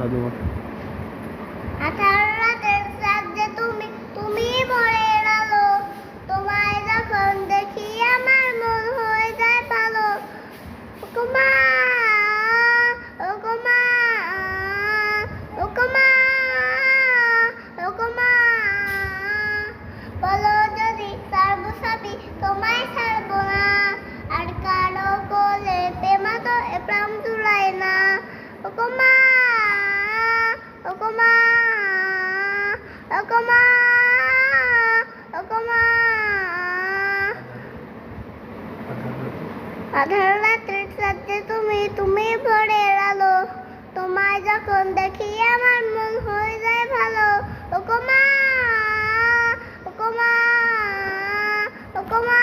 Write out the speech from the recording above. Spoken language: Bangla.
দাদু। 18 রাতের চাঁদ যে তুমি, তুমি ভোরের আলো, তোমায় যখন দেখি আমার মন হয়ে যায় ভালো। ওগো মা, ওগো মা, ওগো মা, ওগো মা, বলো যদি ছাড়বো সবই তোমায় ছাড়বো না, আর কারো বলে প্রেমা তো এ প্রাণ জুড়ায় না। ওগো মা, ওগো মা, ওগো মা, ওগো মা। 18 রাতের চাঁদ যে তুমি, তুমি ভোরের আলো, তোমায় যখন দেখি আমার মন হয়ে যায় ভালো। ওগো মা, ওগো মা, ওগো মা।